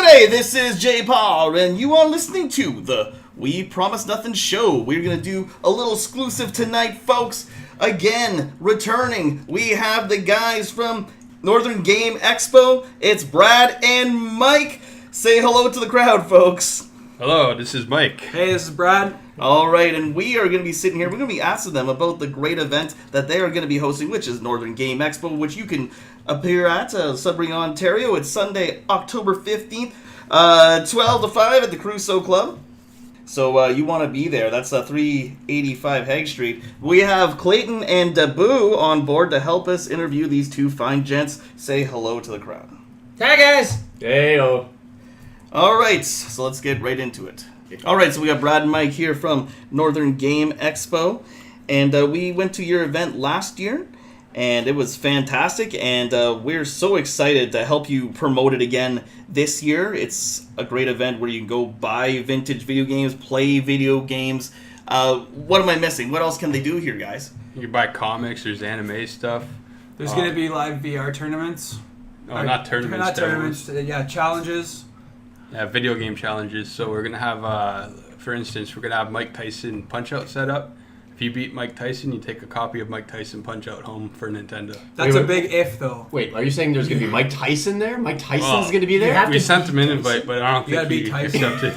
G'day, this is Jpar, and you are listening to the We Promise Nothing show. We're going to do a little exclusive tonight, folks. Again, returning, we have the guys from Northern Game Expo. It's Brad and Mike. Say hello to the crowd, folks. Hello, this is Mike. Hey, this is Brad. All right, and we are going to be sitting here. We're going to be asking them about the great event that they are going to be hosting, which is Northern Game Expo, which you can appear at Sudbury, Ontario. It's Sunday, October 15th, 12 to 5 at the Crusoe Club. So you want to be there. That's 385 Hague Street. We have Clayton and Da Boo on board to help us interview these two fine gents. Say hello to the crowd. Hi, guys. Hey-o. All right, so let's get right into it. All right, so we got Brad and Mike here from Northern Game Expo, and we went to your event last year, and it was fantastic, and we're so excited to help you promote it again this year. It's a great event where you can go buy vintage video games, play video games. What am I missing? What else can they do here, guys? You can buy comics, there's anime stuff. There's going to be live VR tournaments. Oh, not tournaments. Not tournaments, challenges. Yeah, video game challenges. So we're going to have, for instance, we're going to have Mike Tyson Punch-Out set up. If you beat Mike Tyson, you take a copy of Mike Tyson Punch-Out home for Nintendo. That's a big if, though. Wait, are you saying there's going to be Mike Tyson there? Mike Tyson's going to be there? We sent him an invite, but I don't think he accepted.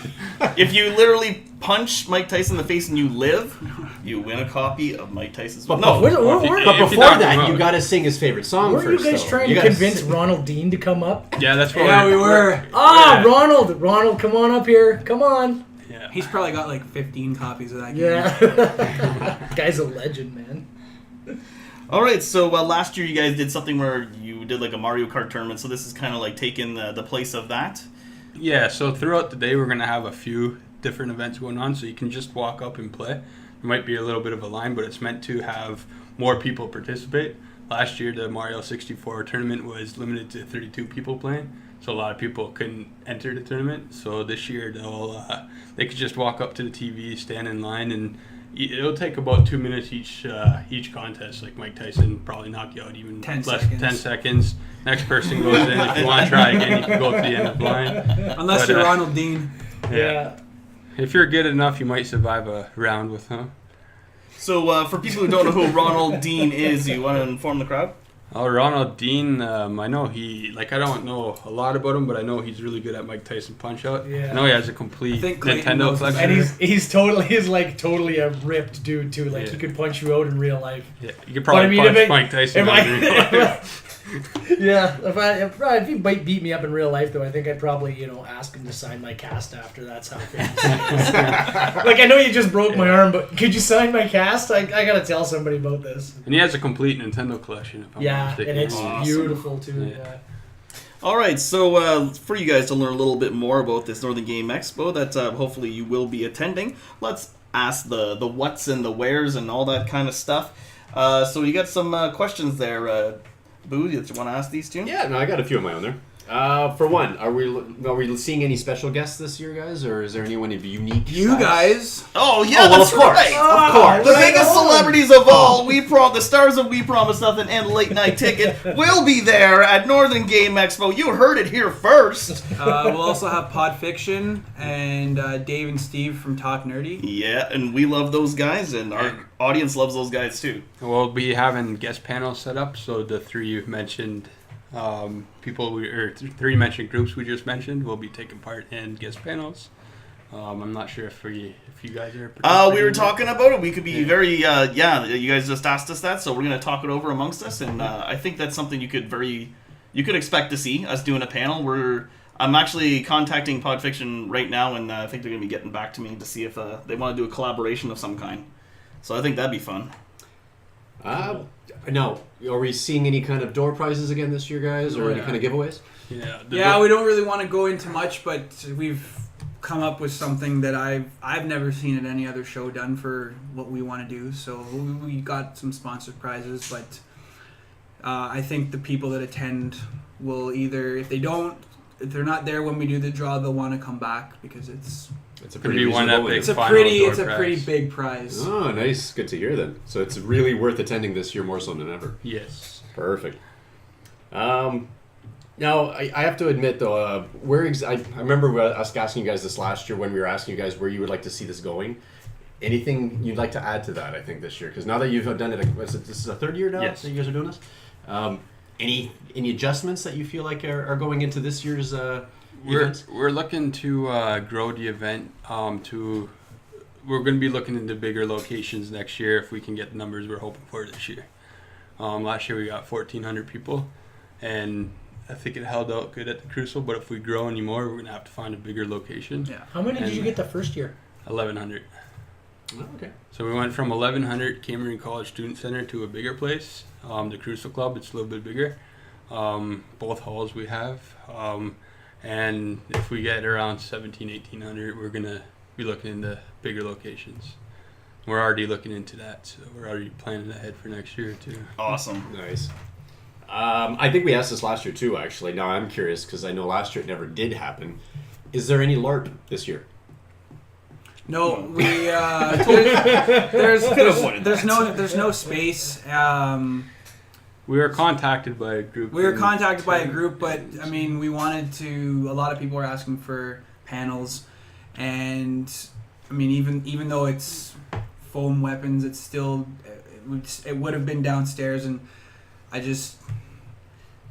If you literally punch Mike Tyson in the face and you live, you win a copy of Mike Tyson's... But No, before that, you got to sing his favorite song Weren't first, you guys trying to convince Ronald Dean to come up? Yeah, that's what we were. Ah, yeah. Ronald, come on up here. Come on. Yeah. He's probably got like 15 copies of that game. Yeah. Guy's a legend, man. All right, so last year you guys did something where you did like a Mario Kart tournament, so this is kind of like taking the place of that. Yeah, so throughout the day we're going to have a few different events going on, so you can just walk up and play. There might be a little bit of a line, but it's meant to have more people participate. Last year the Mario 64 tournament was limited to 32 people playing, so a lot of people couldn't enter the tournament. So this year they could just walk up to the TV, stand in line, and it'll take about 2 minutes each contest. Like Mike Tyson probably knock you out even 10 less seconds. 10 seconds. Next person goes in. If you want to try again, you can go to the end of the line. Unless you're Ronald Dean. Yeah. If you're good enough, you might survive a round with him. So for people who don't know who Ronald Dean is, you want to inform the crowd? Oh, Ronald Dean, I know I don't know a lot about him, but I know he's really good at Mike Tyson Punch-Out. Yeah. I know he has a complete Nintendo collection. And he's totally a ripped dude too. Like he could punch you out in real life. Yeah, you could probably punch Mike Tyson out in real life. Yeah, if he might beat me up in real life, though, I think I'd probably, ask him to sign my cast after. That's how famous he is. Like, I know you just broke my arm, but could you sign my cast? I gotta tell somebody about this. And he has a complete Nintendo collection. If I'm not mistaken. And it's awesome. beautiful, too. Yeah. All right, so for you guys to learn a little bit more about this Northern Game Expo that hopefully you will be attending, let's ask the whats and the wheres and all that kind of stuff. So you got some questions there, Boo, do you want to ask these two? Yeah, no, I got a few of my own there. For one, are we seeing any special guests this year, guys, or is there anyone unique? You guys. Oh yeah, that's of course. right. Of course. The biggest celebrities of all, the stars of We Promise Nothing and Late Night Ticket will be there at Northern Game Expo. You heard it here first. We'll also have Pod Fiction and Dave and Steve from Talk Nerdy. Yeah, and we love those guys, and our audience loves those guys too. We'll be having guest panels set up, so the three you've mentioned three mentioned groups we just mentioned will be taking part in guest panels. I'm not sure if you guys are we were talking about it. We could be very you guys just asked us that, so we're going to talk it over amongst us, and I think that's something you could expect to see us doing a panel. I'm actually contacting Podfiction right now, and I think they're going to be getting back to me to see if they want to do a collaboration of some kind. So I think that'd be fun. No. Are we seeing any kind of door prizes again this year, guys, or any kind of giveaways? Yeah, we don't really want to go into much, but we've come up with something that I've never seen at any other show done for what we want to do. So we got some sponsored prizes, but I think the people that attend will either, if they're not there when we do the draw, they'll want to come back because it's a pretty big prize. Oh, nice. Good to hear then. So it's really worth attending this year more so than ever. Yes. Perfect. Now, I have to admit, though, I remember us asking you guys this last year when we were asking you guys where you would like to see this going. Anything you'd like to add to that, I think, this year? Because now that you've done it, this is a third year now Yes. that you guys are doing this? Any adjustments that you feel like are going into this year's events? We're looking to grow the event we're going to be looking into bigger locations next year if we can get the numbers we're hoping for this year. Last year we got 1,400 people, and I think it held out good at the Crucible, but if we grow any more, we're going to have to find a bigger location. Yeah. How many did you get the first year? 1,100. Oh, okay. So we went from 1,100 Cameron College Student Center to a bigger place, the Crucible Club. It's a little bit bigger. Both halls we have. And if we get around 1,700-1,800, we're going to be looking into bigger locations. We're already looking into that, so we're already planning ahead for next year too. Awesome. Nice. I think we asked this last year too, actually. Now I'm curious because I know last year it never did happen. Is there any LARP this year? No, we there's no space. We were contacted by a group. We were contacted by a group, but I mean, we wanted to. A lot of people were asking for panels, and I mean, even though it's foam weapons, it's still it would have been downstairs, and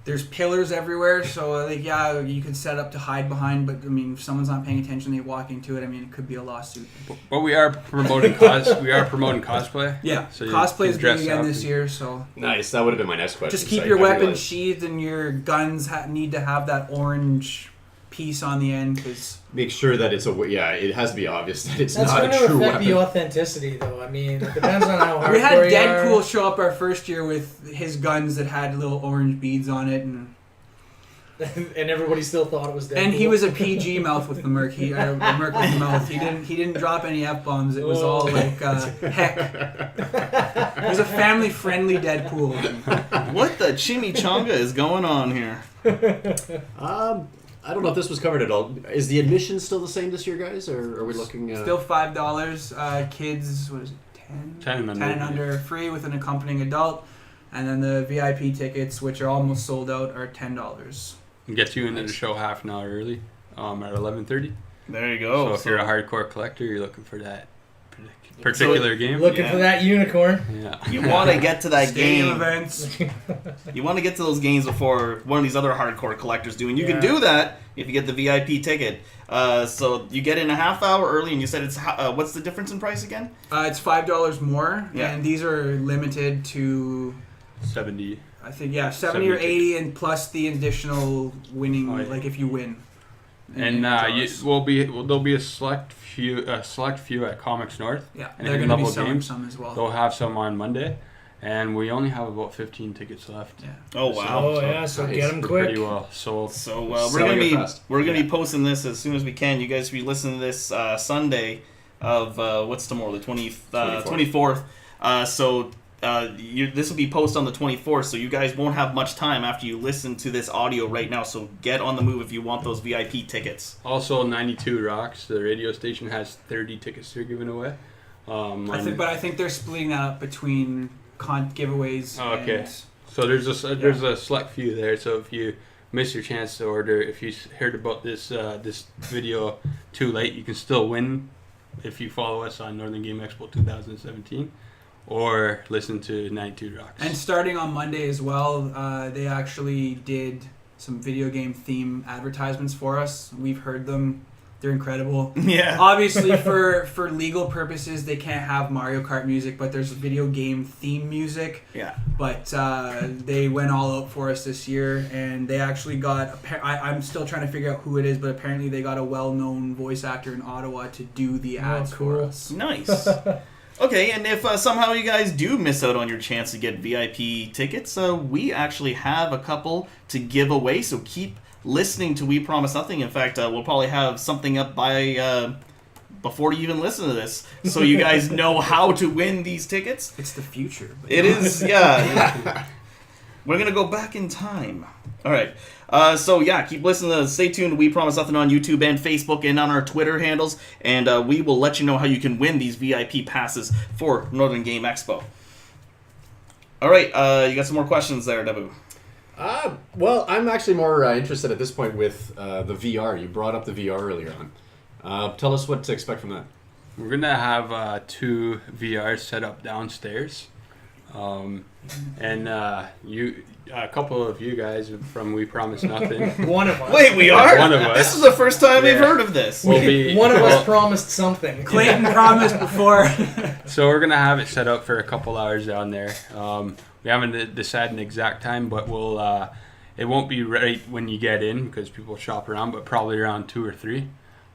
there's pillars everywhere, so like yeah, you could set up to hide behind, but I mean, if someone's not paying attention, they walk into it. I mean, it could be a lawsuit. But we are promoting cosplay. Yeah, So you cosplay can is dress big again up this year, so Nice. That would have been my next question. just keep So your I weapons realized- sheathed, and your guns need to have that orange piece on the end, because Make sure that it's it has to be obvious that it's That's not going a to true affect weapon. the authenticity, though. I mean, it depends on how hardcore we had you are. Deadpool show up our first year with his guns that had little orange beads on it, and everybody still thought it was Deadpool. and he was a PG mouth with the Merc. A Merc with the mouth. He didn't drop any F-bombs. It was all like heck. It was a family-friendly Deadpool. What the chimichanga is going on here? I don't know if this was covered at all. Is the admission still the same this year, guys, or are we looking? Still $5. Kids, what is it? 10 and under. 10 and under, free with an accompanying adult, and then the VIP tickets, which are almost sold out, are $10. And get you into the show half an hour early at 11:30. There you go. So if you're a hardcore collector, you're looking for that particular game. Looking Yeah. for that unicorn. Yeah. You want to get to that Stadium game. events. You want to get to those games before one of these other hardcore collectors do, and you can Yeah. do that if you get the VIP ticket. So you get in a half hour early, and you said it's what's the difference in price again? It's $5 more, Yeah. and these are limited to 70. I think 70 or 80, and plus the additional winning, Oh, yeah. like if you win. And draws. there'll be a select few at Comics North. Yeah, and they're in going to be level selling games, some as well. They'll have some on Monday, and we only have about 15 tickets left. Yeah. Oh wow! Oh, yeah, so Nice. get them We're quick. pretty well sold. So we're Selling gonna it be fast. be posting this as soon as we can. You guys will be listening to this Sunday of what's tomorrow, the 24th. This will be posted on the 24th, so you guys won't have much time after you listen to this audio right now. So get on the move if you want those VIP tickets. Also, 92 Rocks, the radio station, has 30 tickets they're giving away. I think they're splitting that up between giveaways. Oh, okay. And, So there's a select few there. So if you miss your chance to order, if you heard about this video too late, you can still win if you follow us on Northern Game Expo 2017 or listen to 92 Rocks. and starting on Monday as well, they actually did some video game theme advertisements for us. We've heard them. They're incredible. Yeah. Obviously, for legal purposes, they can't have Mario Kart music, but there's video game theme music. Yeah. But they went all out for us this year, and they actually got... I'm still trying to figure out who it is, but apparently they got a well-known voice actor in Ottawa to do the ads for cool. us. Nice. Okay, and if somehow you guys do miss out on your chance to get VIP tickets, we actually have a couple to give away, so keep listening to We Promise Nothing. In fact, we'll probably have something up by before you even listen to this, so you guys know how to win these tickets. It's the future. But It is, yeah. We're going to go back in time. All right. Keep listening. Stay tuned to We Promise Nothing on YouTube and Facebook and on our Twitter handles, and we will let you know how you can win these VIP passes for Northern Game Expo. All right. You got some more questions there, Da Boo? Well, I'm actually more interested at this point with the VR. You brought up the VR earlier on. Tell us what to expect from that. We're gonna have 2 VRs set up downstairs, and a couple of you guys from We Promise Nothing. One of us. Wait, we are? One of us. This is the first time we've Yeah. heard of this. We'll be- One of well- us promised something. Clayton promised before. So we're gonna have it set up for a couple hours down there. We haven't decided an exact time, but we'll. It won't be right when you get in because people shop around, but probably around 2 or 3.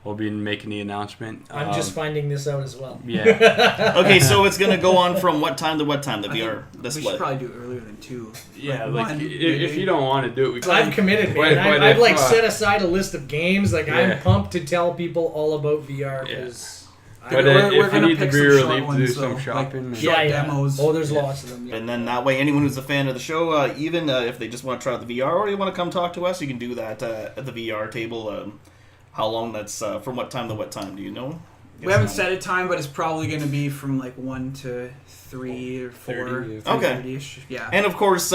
We'll be making the announcement. I'm just finding this out as well. Yeah. Okay, so it's gonna go on from what time to what time? The VR, the We should split. probably do it earlier than 2. Yeah, Like like one, if you don't want to do it, we I've committed, But- man. but I've if, like set aside a list of games. Like Yeah. I'm pumped to tell people all about VR Yeah. because. But We're if you gonna need to pick be some short relieved to do ones, some though, shopping, like yeah. short demos. Oh, there's lots of them. Yeah. And then that way, anyone who's a fan of the show, even if they just want to try out the VR or you want to come talk to us, you can do that at the VR table. How long that's from what time to what time? Do you know? We haven't set a time, but it's probably going to be from like 1 to 3 or 4. 30, Okay. 30-ish. Yeah. And of course,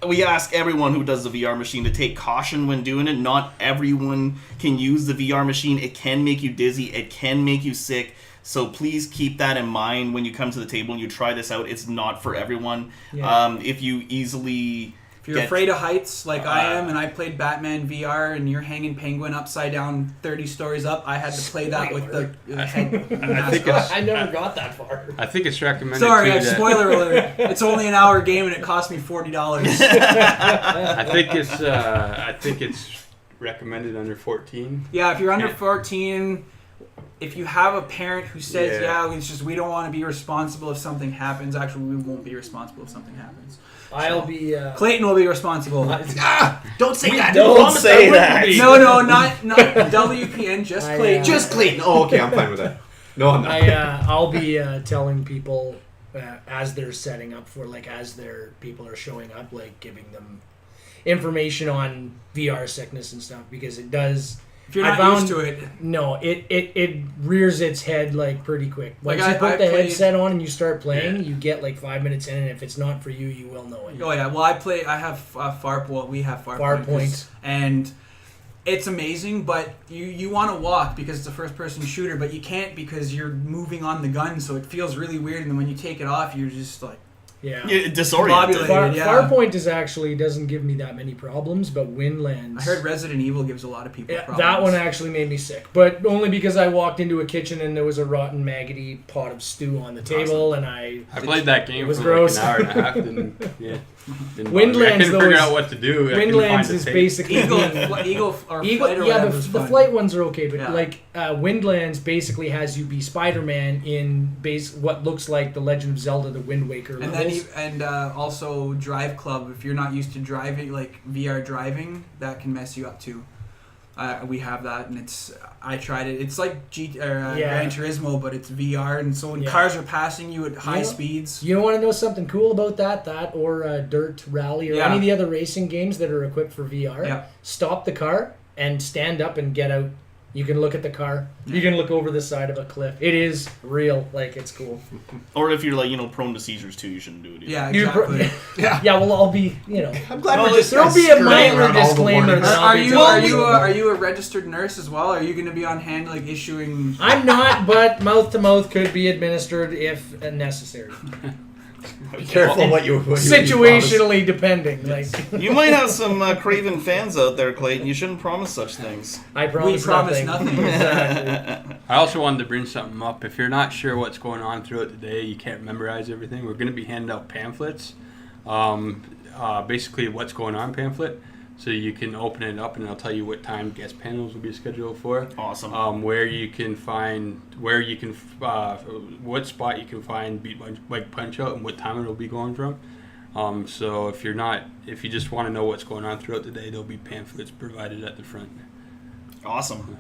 we ask everyone who does the VR machine to take caution when doing it. Not everyone can use the VR machine. It can make you dizzy. It can make you sick. So please keep that in mind when you come to the table and you try this out. It's not for everyone. Yeah. If you easily... If you're afraid of heights, like I am, and I played Batman VR, and you're hanging Penguin upside down 30 stories up, I had to play that with the head. I think mask it's, I never got that far. I think it's recommended. Sorry, too, that, spoiler alert. It's only an hour game, and it cost me $40. I think it's recommended under 14. Yeah, if you're under 14, if you have a parent who says, Yeah. it's just we don't want to be responsible if something happens, actually, we won't be responsible if something happens. I'll be. Clayton will be responsible. Don't say that. Don't say that. No, not WPN, just Clayton. Just Clayton. Oh, okay, I'm fine with that. No, I'm not. I'll be telling people as they're setting up for as their people are showing up, like giving them information on VR sickness and stuff because it does. If you're I not found- used to it, No, it rears its head pretty quick. Like, Once you I put the played- headset on and you start playing, you get 5 minutes in, and if it's not for you, you will know it. oh yeah. Well, I have we have Farpoint. and it's amazing. But you want to walk because it's a first-person shooter, but you can't because you're moving on the gun, so it feels really weird. And then when you take it off, you're just like. Yeah. You're disoriented. Bobby- Yeah. Farpoint doesn't give me that many problems, but Windlands. I heard Resident Evil gives a lot of people problems. that one actually made me sick, but only because I walked into a kitchen and there was a rotten, maggoty pot of stew on the table, and I played that game It was for gross. an hour and a half. Didn't bother me. Windlands, I couldn't though, figure is- out what to do. I couldn't find Windlands the is tape. basically Eagle or Eagle, Flight or yeah, whatever is the fun. flight ones are okay, but Yeah. Windlands basically has you be Spider-Man in what looks like the Legend of Zelda: The Wind Waker And levels. then also Drive Club. If you're not used to driving, like VR driving, that can mess you up too. We have that, and I tried it. It's like Gran Turismo, but it's VR, and so when cars are passing you at high speeds. You want to know something cool about that or Dirt Rally or any of the other racing games that are equipped for VR? Yeah. Stop the car and stand up and get out. You can look at the car. You can look over the side of a cliff. It is real. It's cool. Or if you're prone to seizures too, you shouldn't do it either. Yeah, You're exactly. Yeah, well, I'll be, I'm glad Well, we're just there'll guys be a skirting minor around all the disclaimer warnings. that Are you a registered nurse as well? Are you going to be on hand issuing? I'm not, but mouth to mouth could be administered if necessary. Be careful what you promise. Situationally depending. You might have some craven fans out there, Clayton. You shouldn't promise such things. I promise We promise nothing. nothing. Exactly. I also wanted to bring something up. If you're not sure what's going on throughout the day, you can't memorize everything. We're going to be handing out pamphlets. Basically, what's going on pamphlet. So you can open it up and it'll tell you what time guest panels will be scheduled for. Awesome. What spot you can find Beat Punch Out and what time it'll be going from. So if you just want to know what's going on throughout the day, there'll be pamphlets provided at the front. Awesome.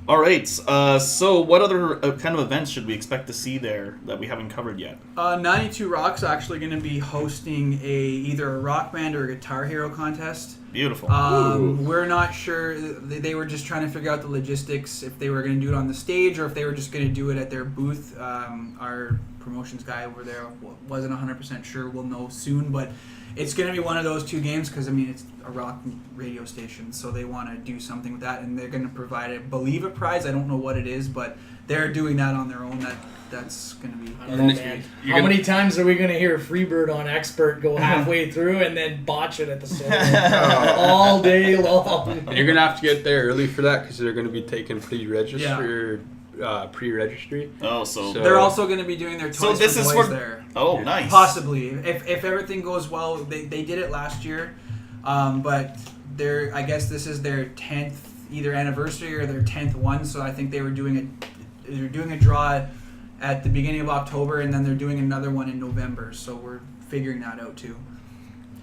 All right. So what other kind of events should we expect to see there that we haven't covered yet? 92 Rock's actually going to be hosting either a rock band or a guitar hero contest. Beautiful. We're not sure. They were just trying to figure out the logistics, if they were going to do it on the stage or if they were just going to do it at their booth. Our promotions guy over there wasn't 100% sure. We'll know soon, but it's going to be one of those two games because, I mean, it's a rock radio station, so they want to do something with that, and they're going to provide, I believe, a prize. I don't know what it is, but they're doing that on their own. That's going to be... I don't know, man. How many times are we going to hear Freebird on Expert go halfway through and then botch it at the start all day long? And you're gonna have to get there early for that because they're gonna be taking pre-registry. Oh, so they're also going to be doing their Toys this for is Boys for there. Oh, nice. Possibly, if everything goes well. They did it last year, but I guess this is their 10th either anniversary or their 10th one. So I think they're doing a draw at the beginning of October, and then they're doing another one in November. So we're figuring that out too.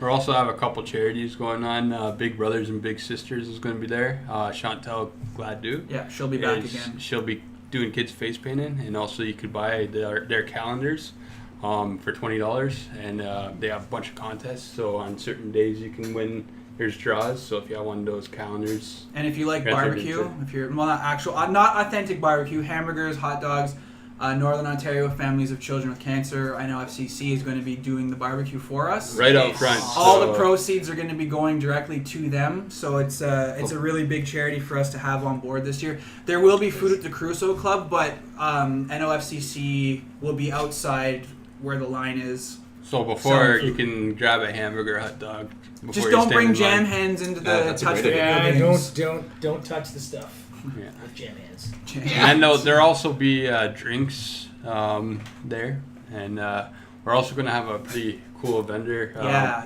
We also have a couple charities going on. Big Brothers and Big Sisters is going to be there. Chantel Gladue. Yeah, she'll be back again. She'll be doing kids face painting, and also you could buy their calendars for $20, and they have a bunch of contests. So on certain days you can win. There's draws. So if you have one of those calendars, and if you like barbecue, if you're not authentic barbecue, hamburgers, hot dogs. Northern Ontario Families of Children with Cancer, I know FCC is going to be doing the barbecue for us. Right out front. All the proceeds are going to be going directly to them, so it's a really big charity for us to have on board this year. There will be food at the Crusoe Club, but NOFCC will be outside where the line is. So before you can grab a hamburger, hot dog. Just don't bring jam hands into the touch video games. Don't touch the stuff. Yeah. With jam hands. And there'll also be drinks there, and we're also going to have a pretty cool vendor.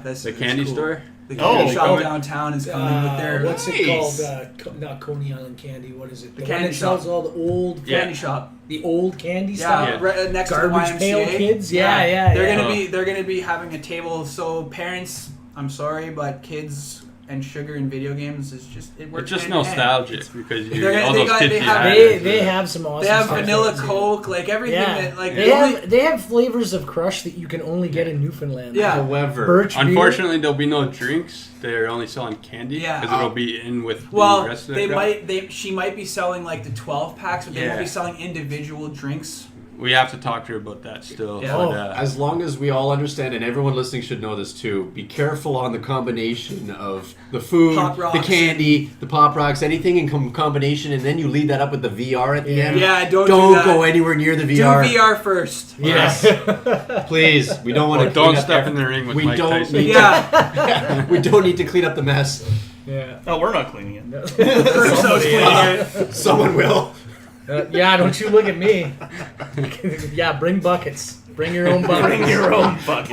The candy store. The candy shop downtown is coming with their... What's it called? Not Coney Island Candy. What is it? The candy shop. Sells all the old... Candy shop. The old candy stuff? Right next Garbage to the pail YMCA. kids? Yeah. They're gonna be having a table, so parents, I'm sorry, but kids... and sugar in video games is just it works. It's just nostalgic because they have some awesome. They have stuff vanilla Coke, like everything. Yeah. That, like they have flavors of Crush that you can only get in Newfoundland. Yeah. However, Birch unfortunately, there'll be no drinks. They're only selling candy because it'll be in with the rest of the she might be selling like the 12 packs, but they won't be selling individual drinks. We have to talk to her about that still. Yeah. But, as long as we all understand, and everyone listening should know this too, be careful on the combination of the food, the candy, the Pop Rocks, anything in combination, and then you lead that up with the VR at the end. Yeah, don't go anywhere near the VR. Do VR first. Yes. Please. We don't want to don't step in the ring with Mike Tyson. We don't need to clean up the mess. Yeah. No, we're not cleaning it. Crusoe's cleaning it. Someone will. Don't you look at me. Bring buckets. Bring your own buckets. Bring your own buckets.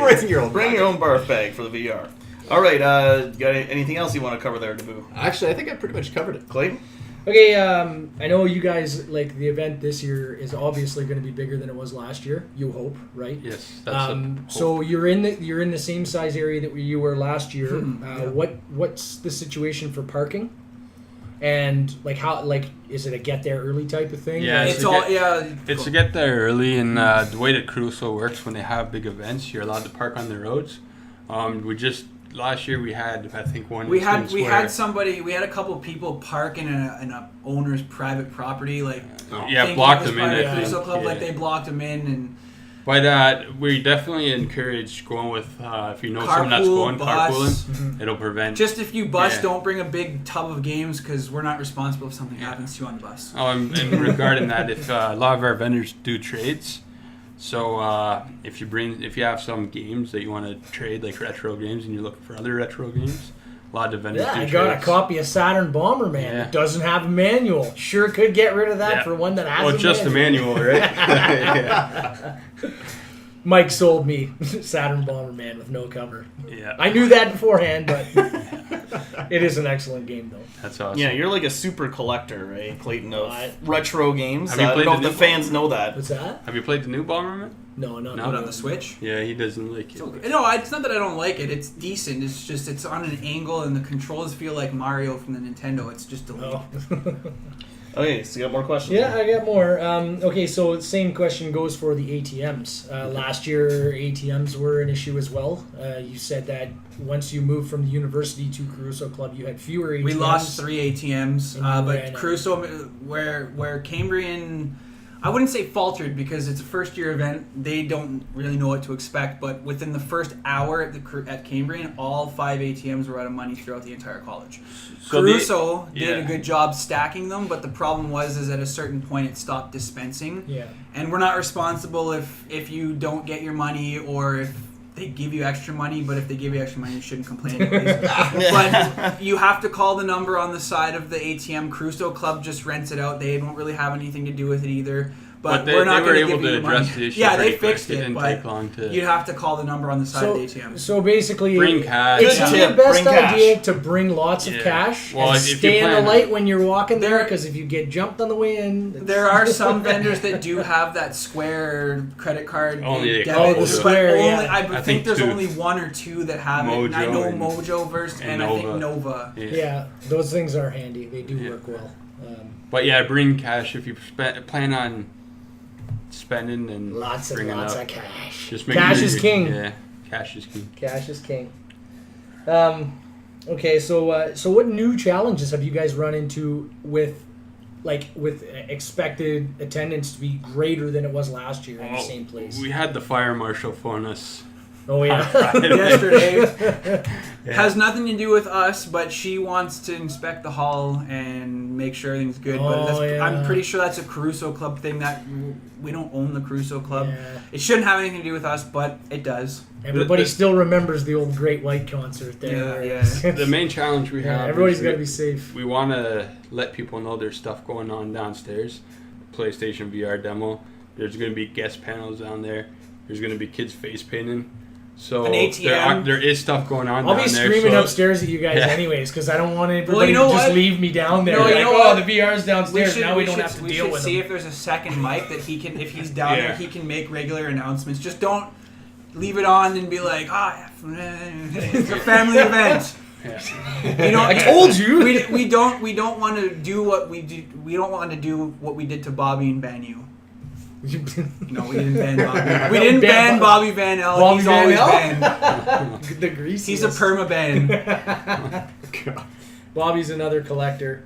Bring your own barf bag for the VR. All right, got anything else you want to cover there, Da Boo? Actually, I think I pretty much covered it. Clayton? Okay, I know you guys, like, the event this year is obviously going to be bigger than it was last year. You hope, right? Yes. So you're in the same size area that you were last year. What's the situation for parking? And is it a get there early type of thing? Yeah, it's to get there early, and the way that Crusoe works, when they have big events, you're allowed to park on the roads. Last year we had, I think, one. We had a couple people park in a owner's private property, blocked them in. The Crusoe Club, they blocked them in and. But we definitely encourage going with, if you know someone that's going carpooling, it'll prevent... Just if you bus, don't bring a big tub of games because we're not responsible if something happens to you on the bus. Oh, and regarding that, if a lot of our vendors do trades, so if you have some games that you want to trade, like retro games, and you're looking for other retro games, a lot of vendors do I trades. got a copy of Saturn Bomberman. It doesn't have a manual. Sure could get rid of that for one that has a manual, right? Mike sold me Saturn Bomberman with no cover. Yeah. I knew that beforehand, but it is an excellent game, though. That's awesome. Yeah, you're like a super collector, right, Clayton, of retro games. Have you I don't know if the fans know that. What's that? Have you played the new Bomberman? No, not on the Switch. Yeah, he doesn't like it. No, it's not that I don't like it. It's decent. It's just it's on an angle, and the controls feel like Mario from the Nintendo. It's just delete. Okay, so you got more questions? Yeah, I got more. Okay, so same question goes for the ATMs. Last year, ATMs were an issue as well. You said that once you moved from the university to Crusoe Club, you had fewer ATMs. We lost 3 ATMs, but Crusoe, where Cambrian... I wouldn't say faltered because it's a first-year event. They don't really know what to expect. But within the first hour at Cambrian, all 5 ATMs were out of money throughout the entire college. So Caruso did a good job stacking them, but the problem is at a certain point it stopped dispensing. Yeah. And we're not responsible if you don't get your money or if they give you extra money, but if they give you extra money, you shouldn't complain anyways. But you have to call the number on the side of the ATM. Crusoe Club just rents it out. They don't really have anything to do with it either. But they we're not were going able give to you money. address the issue. Yeah, they pretty quick. fixed It it, didn't but take long to. you'd have to call the number on the side of the ATM. So basically, Bring cash. It's Good your tip, best bring idea cash. to bring lots of Yeah. cash Well, and if you stay in the plan- light when you're walking there, There- because if you get jumped on the way in... it's- There are some vendors that do have that Square credit card. Only the debit, the but Square, only, yeah. I I think think there's two. only 1 or 2 that have it. I Mojo know and- Mojo first, and I think Nova. Yeah, those things are handy. They do Yeah. work well. But yeah, bring cash if you plan on spending and Lots and bringing lots up. of cash. Just make Cash sure is you- king. Yeah, cash is king. Cash is king. Okay, so what new challenges have you guys run into with expected attendance to be greater than it was last year in the same place? We had the fire marshal phone us. Oh yeah. Yesterday has nothing to do with us, but she wants to inspect the hall and make sure everything's good. Oh, yeah. I'm pretty sure that's a Caruso Club thing. That we don't own the Caruso Club. Yeah. It shouldn't have anything to do with us, but it does. Everybody still remembers the old Great White concert there. Yeah. The main challenge we have. Everybody's is got to be safe. We want to let people know there's stuff going on downstairs. PlayStation VR demo. There's going to be guest panels down there. There's going to be kids face painting. So An ATM. there is stuff going on I'll down be there. screaming so upstairs at you guys Yeah. anyways, because I don't want everybody Well, you know to just what? leave me down there. No, you like, know oh, what? the VR's downstairs. Now we don't have to we deal should with see them. if there's a second mic that he can, if he's down Yeah. there, he can make regular announcements. Just don't leave it on and be like, it's a family event. Yeah. You know, I told you. we don't want to do what we do. We don't want to do what we did to Bobby and Banu. No, we didn't ban Bobby. We didn't ban Bobby Van L. Bobby He's Van always L? banned. The greasiest. He's a perma ban. Bobby's another collector,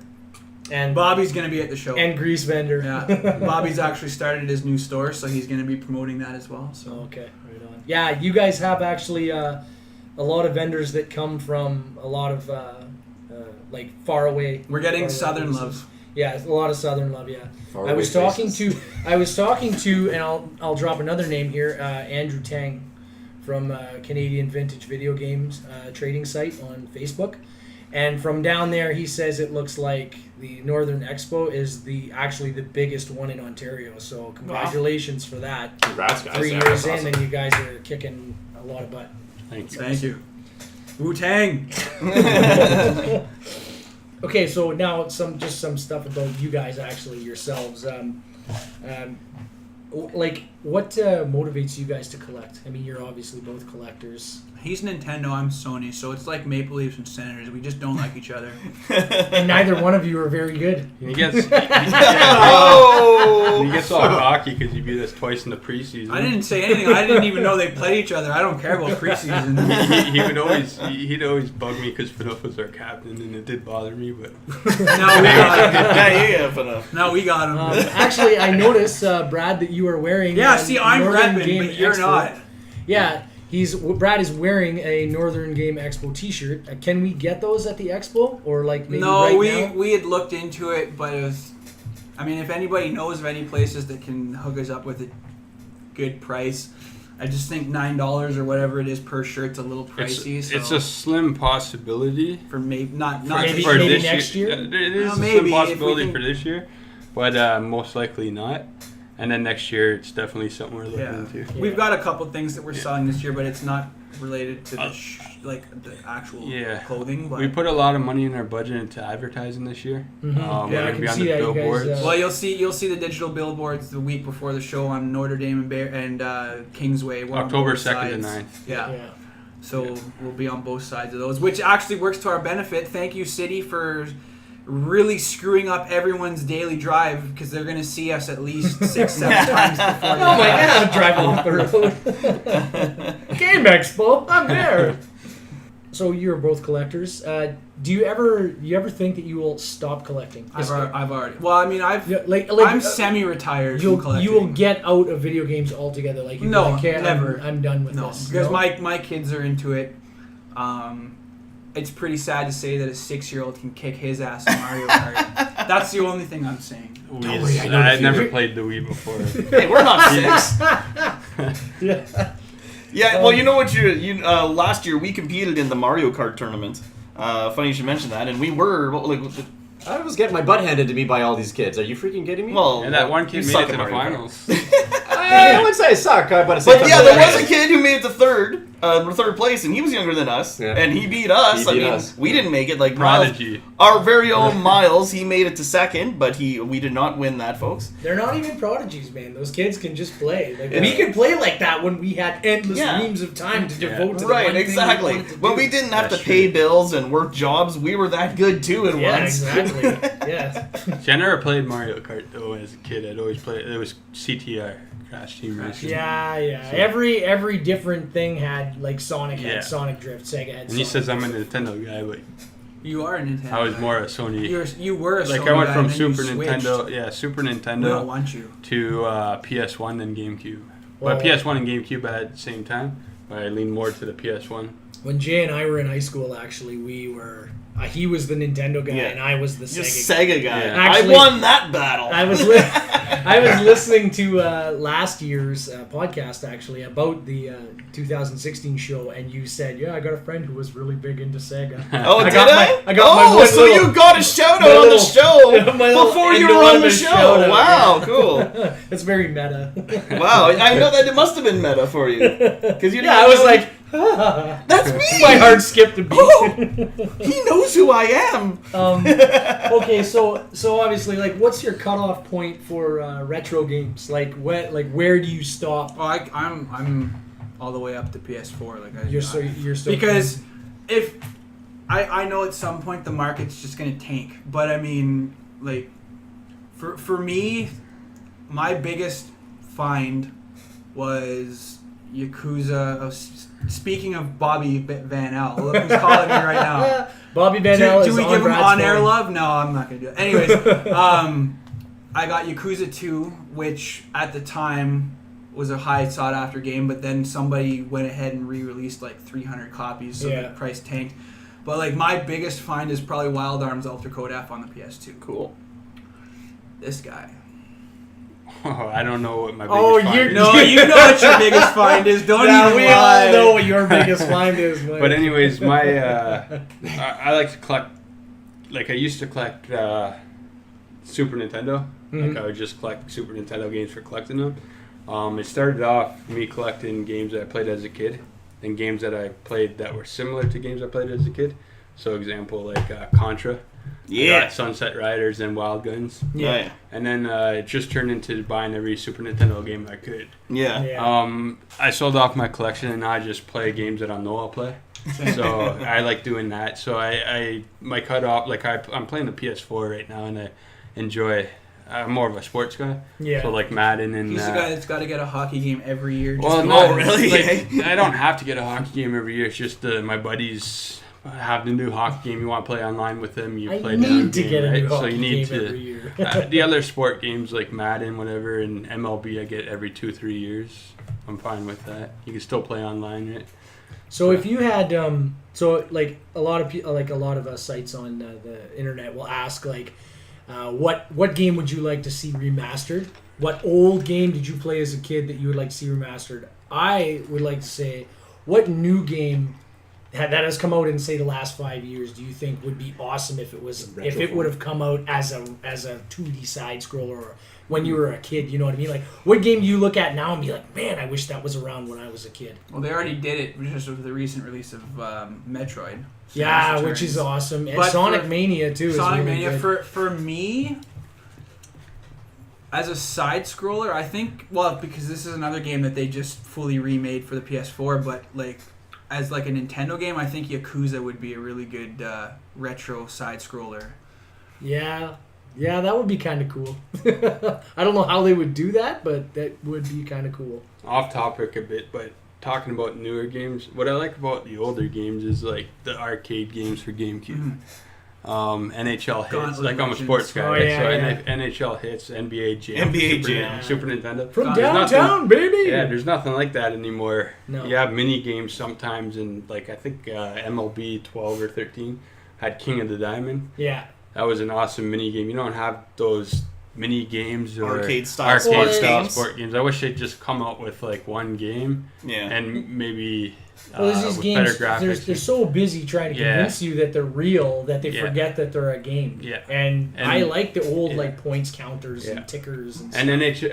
and Bobby's gonna be at the show. and grease vendor. Yeah, Bobby's actually started his new store, so he's gonna be promoting that as well. So Okay, right on. Yeah, you guys have actually a lot of vendors that come from a lot of like far away. we're getting far away Southern places. love. Yeah, a lot of Southern love. Yeah. Far I was away talking faces. to, and I'll drop another name here, Andrew Tang, from Canadian Vintage Video Games trading site on Facebook, and from down there he says it looks like the Northern Expo is actually the biggest one in Ontario. So congratulations for that. Congrats, guys. 3 Yeah, years that's in, awesome. and you guys are kicking a lot of butt. Thank you. Thank you. Wu-Tang. Okay, so now some stuff about you guys actually yourselves. Like, what motivates you guys to collect? I mean, you're obviously both collectors, He's Nintendo, I'm Sony, so it's like Maple Leafs and Senators. We just don't like each other. and neither one of you are very good. He gets Oh! he gets all cocky because you beat us twice in the preseason. I didn't say anything. I didn't even know they played each other. I don't care about preseason. He'd always bug me because Fidel was our captain, and it did bother me. But Now we got him. Yeah, for the... Now we got him. Actually, I noticed, Brad, that you are wearing. Yeah, see, I'm Northern repping, Game but you're Expo. not. Yeah, Brad is wearing a Northern Game Expo T-shirt. Can we get those at the Expo, or like maybe No, right now? we had looked into it, but it was. I mean, if anybody knows of any places that can hook us up with a good price, I just think $9 or whatever it is per shirt's a little pricey. it's a slim possibility. for maybe not maybe- for maybe this next year? It is a Maybe, slim if we possibility can- for this year, but most likely not. And then next year, it's definitely something we're looking Yeah. into. We've got a couple things that we're selling this year, but it's not related to the the actual Yeah. clothing. But We put a lot of money in our budget into advertising this year. Mhm. We're Yeah, I going to can be on see the that, you guys, billboards. well, you'll see the digital billboards the week before the show on Notre Dame and Kingsway. We're on October both 2nd to sides. 9th. Yeah. Yeah. So we'll be on both sides of those, which actually works to our benefit. Thank you, City, for really screwing up everyone's daily drive because they're going to see us at least 6-7 times before they Oh my drive. God! Driving off the road. Game Expo. I'm there. So you're both collectors. Do you ever think that you will stop collecting? I've already. Well, I mean, I'm semi-retired from You collecting. will get out of video games altogether. Like you No, like, okay, never. I'm done with No, this. because my kids are into it. It's pretty sad to say that a 6-year-old can kick his ass in Mario Kart. That's the only thing I'm saying. Don't worry, I never played the Wii before. Hey, we're not 6. Yeah. Yeah, well, you know what? Last year we competed in the Mario Kart tournament. Funny you should mention that, and we were I was getting my butt handed to me by all these kids. Are you freaking kidding me? well. And that one kid you made suck it to at the Mario Kart. finals. I wouldn't say I suck, but at the same But time, yeah, there was a kid who made it to third place, and he was younger than us, Yeah. and he beat us. He beat us. We didn't make it. Like Prodigy. Miles, our very own Miles, he made it to second, but we did not win that, folks. They're not even prodigies, man. Those kids can just play. Like Yeah. we could play like that when we had endless Yeah. reams of time to Yeah. devote to the Right, one thing exactly. we wanted to When do. we didn't have That's to pay true. bills and work jobs, we were that good too at Yeah, once. exactly. Yeah. See, I never played Mario Kart though as a kid. I'd always play. It was CTR, Crash Team Racing. Yeah. So- Every different thing had like Sonic Yeah. had Sonic Drift, Sega had. And he Sonic says I'm a Drift. Nintendo guy, but You are a Nintendo. I was guy. more a Sony. You were a Like Sony I went guy, from and then you Super switched. Nintendo, Super We don't Nintendo want you. to PS1 and GameCube. Well- But PS1 and GameCube at the same time. But I leaned more to the PS1. When Jay and I were in high school, actually, we were. He was the Nintendo guy, Yeah. and I was the Just Sega guy. Sega guy. Yeah. Actually- I won that battle. I was I was listening to last year's podcast actually about the 2016 show, and you said, "Yeah, I got a friend who was really big into Sega." Oh, I did got I? I got my one so little- you got a shout my out on the little- show my little before you were on the anonymous show. shout-out, Wow, yeah. cool. It's very meta. Wow, I know that it must have been meta for you. Because you Yeah, I was like, that's me. my heart skipped a beat. Oh, he knows who I am. Okay, so obviously, like, what's your cutoff point for retro games? Like, where do you stop? Well, I'm all the way up to PS4. You're still because if I know at some point the market's just gonna tank, but I mean, like, for me, my biggest find was Yakuza. Speaking of Bobby Van L, who's calling me right now. Bobby Van L Do is we on give him Brad's on-air phone. love? No, I'm not gonna do it. Anyways, I got Yakuza 2, which at the time was a high sought-after game, but then somebody went ahead and re-released like 300 copies, so Yeah. the price tanked. But like my biggest find is probably Wild Arms Ultra Code F on the PS2. Cool. This guy. Oh, I don't know what my biggest Oh, find you're is. No, you know what your biggest find is. Don't Yeah, even we lie. all know what your biggest find is. Mike. But anyways, I like to collect. Like I used to collect Super Nintendo. Mhm. Like I would just collect Super Nintendo games for collecting them. It started off me collecting games that I played as a kid, and games that I played that were similar to games I played as a kid. So, example like Contra. I Yeah. got Sunset Riders and Wild Guns. Yeah. And then it just turned into buying every Super Nintendo game I could. Yeah. Yeah. I sold off my collection and now I just play games that I know I'll play. So I like doing that. So I my cutoff, like I'm playing the PS4 right now and I enjoy. I'm more of a sports guy. Yeah. So like Madden and. He's the guy that's got to get a hockey game every year. Just Well, because- no, really? Like, I don't have to get a hockey game every year. It's just my buddies have the new hockey game. You want to play online with them, you I play need the to get a right? new So hockey you need game to. every year. The other sport games like Madden, whatever, and MLB, I get every 2-3 years. I'm fine with that. You can still play online, right? So if you had, so like a lot of sites on the internet will ask like, what game would you like to see remastered? What old game did you play as a kid that you would like to see remastered? I would like to say, what new game that has come out in say the last 5 years do you think would be awesome if it would have come out as a 2D side scroller or when you were a kid? You know what I mean? Like, what game do you look at now and be like, man, I wish that was around when I was a kid? Well, they already did it just with the recent release of Metroid. Yeah, Samus which is Returns. awesome. And But Sonic for- Mania too. Sonic is really Mania good. for me as a side scroller, I think because this is another game that they just fully remade for the PS4, but like as like a Nintendo game, I think Yakuza would be a really good retro side scroller. Yeah, that would be kind of cool. I don't know how they would do that, but that would be kind of cool. Off topic a bit, but talking about newer games, what I like about the older games is like the arcade games for GameCube. NHL hits, Gauntlet like I'm a Legends. sports guy, Oh, right? yeah, so yeah. NHL hits, NBA Jam, NBA Super, Jam. Super Nintendo. From There's nothing- downtown, baby. Yeah, there's nothing like that anymore. No. You have mini games sometimes, and like I think MLB 12 or 13 had King of the Diamond. Yeah. That was an awesome mini game. You don't have those mini games or Arcade style sports games. sport games. I wish they'd just come out with like one game Yeah. and maybe Well, there's these with games. better graphics. They're so busy trying to Yeah. convince you that they're real that they Yeah. forget that they're a game. Yeah. And And- I like the old yeah. like points counters Yeah. and tickers and And stuff.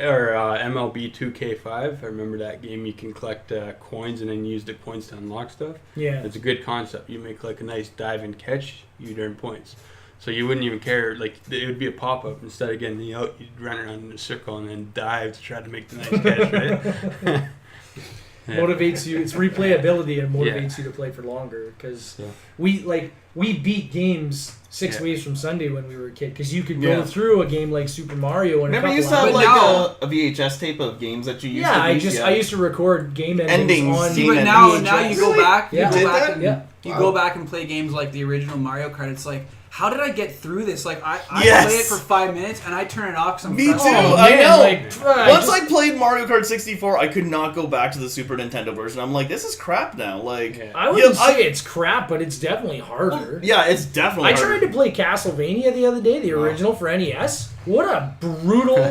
MLB 2K5, I remember that game. You can collect coins and then use the coins to unlock stuff. Yeah. It's a good concept. You make like a nice dive and catch, you'd earn points. So you wouldn't even care. Like it would be a pop up instead of getting the out. You'd run around in a circle and then dive to try to make the nice catch, right? Yeah. Motivates you. It's replayability and motivates you to play for longer because Yeah. we beat games 6 Yeah. ways from Sunday when we were a kid because you could Yeah. go through a game like Super Mario in Remember a you used couple to have hours. like a VHS tape of games that you used Yeah, to I beat? I used to record game endings Endings, on game But endings. now you go Really? back, Yeah. you go Did back that? and Yeah. you Wow. go back and play games like the original Mario Kart. It's like, how did I get through this? Like I Yes. play it for 5 minutes and I turn it off because I'm Me too. frustrated. Oh, I man, know. like, Once just- I played Mario Kart 64, I could not go back to the Super Nintendo version. I'm like, this is crap now. Like, Yeah. I wouldn't Yeah, say it's crap, but it's definitely harder. yeah, it's definitely. I tried to play Castlevania the other day, the original for NES. What a brutal!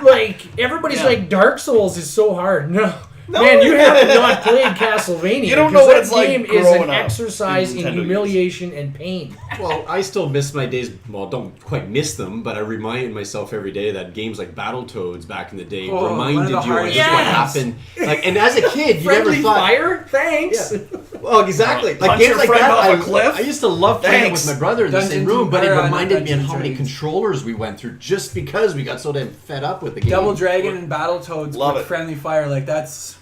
Like everybody's Yeah. like, Dark Souls is so hard. No, No. man, you have not played Castlevania. You don't because know what that it's like game is growing an up exercise in in Nintendo humiliation and pain. Well, I still miss my days. Well, don't quite miss them, but I remind myself every day that games like Battletoads back in the day Oh, one of reminded the you of hardest just what games. happened. Like, and as a kid, you Friendly never thought. fire, thanks. Yeah. Well, exactly. Like Punch games your like friend that, off a I, cliff? I used to love playing it Thanks. with my brother in the same Dungeons room, and- but it or, reminded me of Dungeons how and many Dragons. controllers we went through just because we got so damn fed up with the game. Double Dragon and Battletoads Love with it. friendly fire, like that's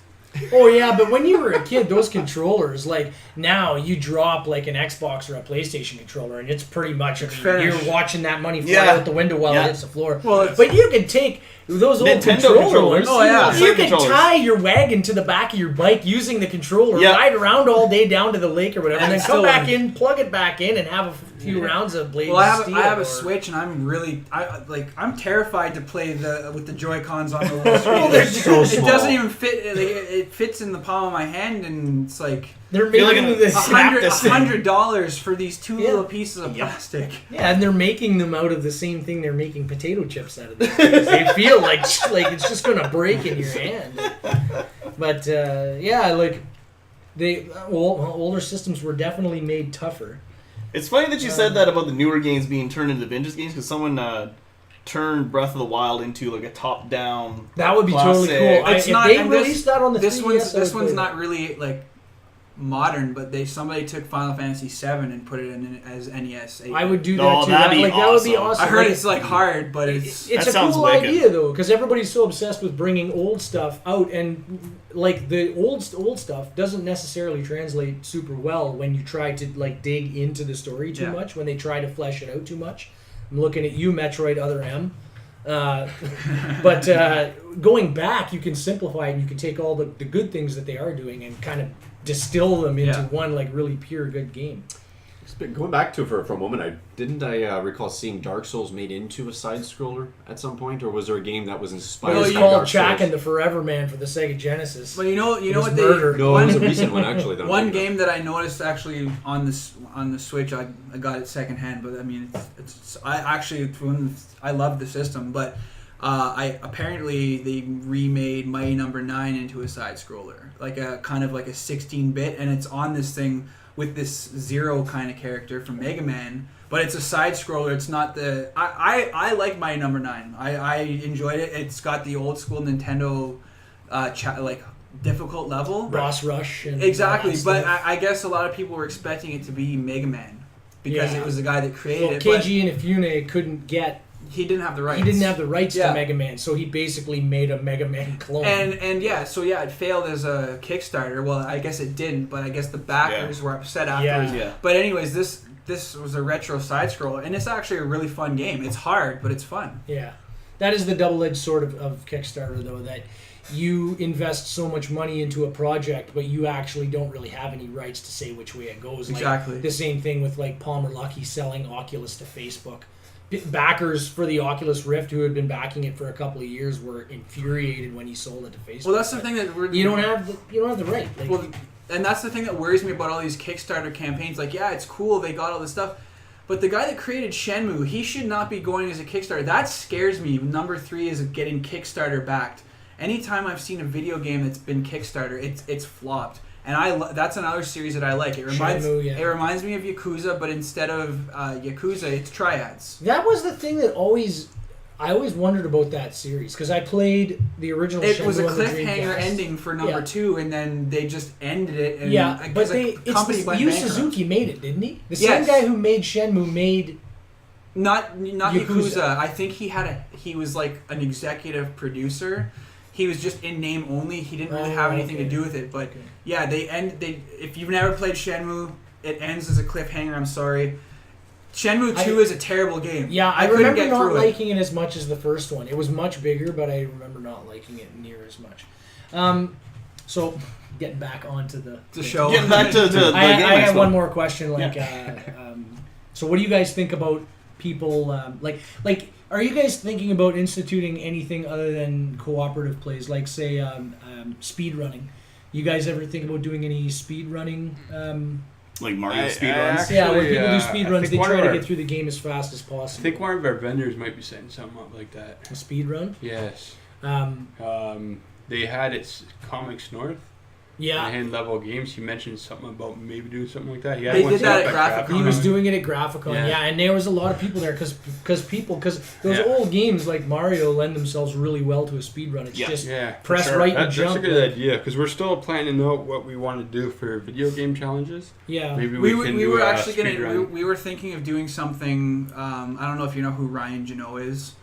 Oh yeah, but when you were a kid, those controllers, like now you drop like an Xbox or a PlayStation controller, and it's pretty much finished. you're watching that money fly Yeah. out the window while Yeah. it hits the floor. Well, it's- but you can take those old Nintendo controller controllers. ones. Oh, yeah. you Same can controllers. tie your wagon to the back of your bike using the controller, Yeah. ride around all day down to the lake or whatever, and then And come still- back in, plug it back in, and have a few rounds of Blades Well, I of have Steel. I have a or- Switch, and I'm terrified to play with the Joy Cons on the little screen. they're so It small. doesn't even fit. It fits in the palm of my hand, and it's like They're You're making looking this. at Snap this thing. $100 for these two Yeah. little pieces of plastic. Yeah, and they're making them out of the same thing they're making potato chips out of. They feel like it's just gonna break in your hand. But yeah, like older systems were definitely made tougher. It's funny that you said that about the newer games being turned into vintage games because someone turned Breath of the Wild into like a top-down. That would be totally classic. cool. It's If not- they and this- released that on the This 3DS, one's I would play not that. really like modern, but somebody took Final Fantasy VII and put it in as NES. 8. I would do that Oh, too. that'd be That would be awesome. awesome. I heard Like, it's like hard, but it's It's That a sounds cool wicked. idea though, because everybody's so obsessed with bringing old stuff out, and like the old stuff doesn't necessarily translate super well when you try to like dig into the story too Yeah. much. When they try to flesh it out too much. I'm looking at you, Metroid, Other M. But going back, you can simplify it, and you can take all the good things that they are doing and kind of distill them into Yeah. one like really pure good game. Going back to for a moment, I recall seeing Dark Souls made into a side scroller at some point, or was there a game that was inspired? It was by called Dark Jack Souls? and the Forever Man for the Sega Genesis. But you know was what they murder. No, it was a recent one actually. that I'm One thinking of. game that I noticed actually on the Switch, I got it secondhand, but I mean I love the system, but apparently they remade Mighty Number 9 into a side scroller, like a kind of like a 16-bit, and it's on this thing with this Zero kind of character from Mega Man. But it's a side scroller. It's not the I like Mighty Number 9. I enjoyed it. It's got the old school Nintendo like difficult level. Boss Rush and Exactly, all that but stuff. I guess a lot of people were expecting it to be Mega Man because Yeah. it was the guy that created Well, it. But KG Inafune couldn't get. he didn't have the rights. He didn't have the rights Yeah. to Mega Man, so he basically made a Mega Man clone. And yeah, so yeah, it failed as a Kickstarter. Well, I guess it didn't, but I guess the backers were upset afterwards. Yeah. But anyways, this was a retro side scroller, and it's actually a really fun game. It's hard, but it's fun. Yeah, that is the double-edged sword of Kickstarter, though. That you invest so much money into a project, but you actually don't really have any rights to say which way it goes. Exactly. Like, the same thing with like Palmer Luckey selling Oculus to Facebook. Backers for the Oculus Rift, who had been backing it for a couple of years, were infuriated when he sold it to Facebook. Well, that's the thing that you don't have the right. Like, well, and that's the thing that worries me about all these Kickstarter campaigns. Like, yeah, it's cool, they got all this stuff, but the guy that created Shenmue, he should not be going as a Kickstarter. That scares me. Number 3 is getting Kickstarter backed. Anytime I've seen a video game that's been Kickstarter, it's flopped. And that's another series that I like. It reminds It reminds me of Yakuza, but instead of Yakuza, it's Triads. That was the thing that I always wondered about that series, because I played the original. It was a on the cliffhanger Dreamcast. ending for number 2, and then they just ended it. And But Yu bankrupt. Suzuki made it, didn't he? The same guy who made Shenmue made. Not Yakuza. I think he was like an executive producer. He was just in name only. He didn't really have anything to do with it. But yeah, if you've never played Shenmue, it ends as a cliffhanger. I'm sorry. Shenmue 2 is a terrible game. Yeah, I couldn't remember get not through liking it as much as the first one. It was much bigger, but I remember not liking it near as much. So, getting back onto the show. Getting back to the I game have expo. one more question. So what do you guys think about people like? Are you guys thinking about instituting anything other than cooperative plays, like say speed running? You guys ever think about doing any speed running? Like Mario speedruns? Yeah, when people do speed runs, they try to our- get through the game as fast as possible. I think one of our vendors might be setting something up like that. A speed run? Yes. They had its Comics North. Yeah. And level games. He mentioned something about maybe doing something like that. He had They one did set that up at Graphicon. He was doing it at Graphicon, Yeah. and there was a lot of people there because those Yeah. old games like Mario lend themselves really well to a speed run. It's just press sure. right and That's jump. a good idea, because we're still planning out what we want to do for video game challenges. Yeah, Maybe We can we do were a actually speed run. we were thinking of doing something. I don't know if you know who Ryan Janot is.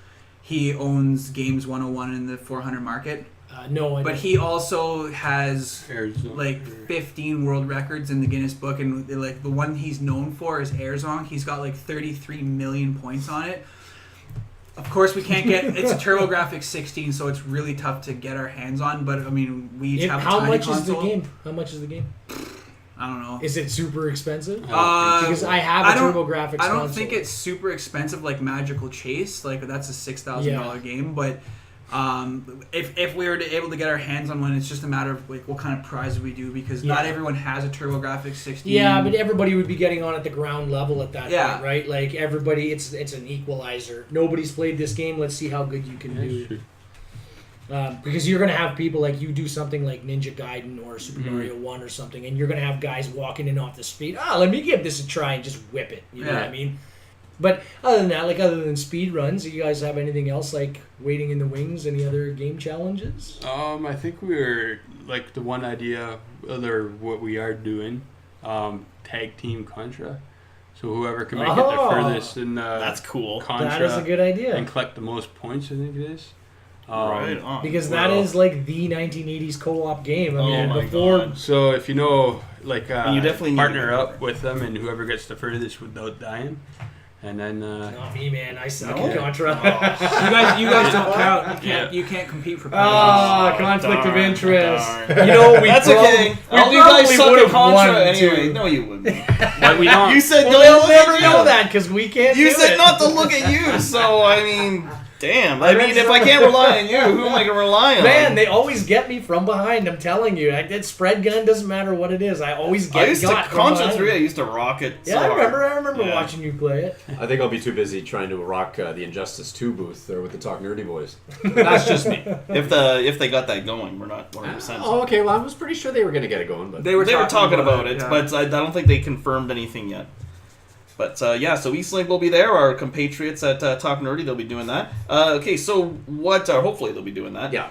He owns Games 101 in the 400 Market. no, I But don't. he also has Arizona. like 15 world records in the Guinness Book, and like the one he's known for is Airzone. He's got like 33 million points on it. Of course, we can't get it's a TurboGrafx 16, so it's really tough to get our hands on. But I mean, we each have a How tiny much console. is the game? How much is the game? I don't know. Is it super expensive? Because I have a TurboGrafx I don't console. think it's super expensive like Magical Chase. Like that's a $6,000 game, but. If we were able to get our hands on one, it's just a matter of like what kind of prize we do, because not everyone has a TurboGrafx 16. Yeah, but everybody would be getting on at the ground level at that Yeah. point, right? Like everybody, it's an equalizer. Nobody's played this game. Let's see how good you can do. Because you're going to have people like you do something like Ninja Gaiden or Super Mario 1 or something, and you're going to have guys walking in off the street. Let me give this a try and just whip it. You know what I mean? But other than that, like other than speed runs, do you guys have anything else like waiting in the wings? Any other game challenges? I think we were like the one idea, other what we are doing, tag team Contra. So whoever can make it the furthest in That's cool. Contra That is a good idea. and collect the most points, I think it is. Right on. Because that is like the 1980s co-op game. I mean, my before God. So if you know, like, you definitely need partner to- up with them, and whoever gets the furthest without dying, and then not me, man. I suck Okay. at Contra. you guys don't count. You can't compete for prizes. Conflict of Darn, interest. darn. You know, we That's okay. we All you guys probably suck would at have Contra won, anyway. too. No, you wouldn't. but we don't. You said Well, don't they'll look never at know you. that because we can't. You do said it. not to look at you, so I mean, damn. I mean, if I can't rely on you, who am I gonna rely on? Man, they always get me from behind. I'm telling you, that spread gun doesn't matter what it is. I always get I used to got from Contra behind. 3. I used to rock it. Yeah, so I remember. hard. I remember Yeah. watching you play it. I think I'll be too busy trying to rock the Injustice 2 booth there with the Talk Nerdy boys. That's just me. If they got that going, we're not 100%. Oh, okay. Well, I was pretty sure they were going to get it going, but They were talking about it, yeah. but I don't think they confirmed anything yet. But yeah, so Eastlink will be there. Our compatriots at Talk Nerdy, they'll be doing that. Okay, so what? Hopefully they'll be doing that. yeah.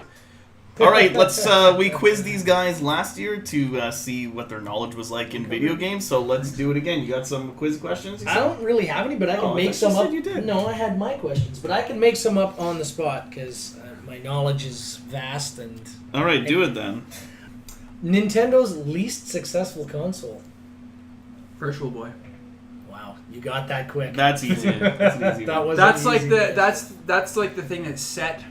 All right, let's. We quizzed these guys last year to see what their knowledge was like in video games. So let's do it again. You got some quiz questions? you I said? don't really have any, but I can Oh, I make thought you some said up. you did. No, I had my questions, but I can make some up on the spot because my knowledge is vast. And All right, do it then. Nintendo's least successful console. Virtual Boy. Wow, you got that quick. That's easy. That's an easy That one. was That's an like easy the one. that's like the thing that set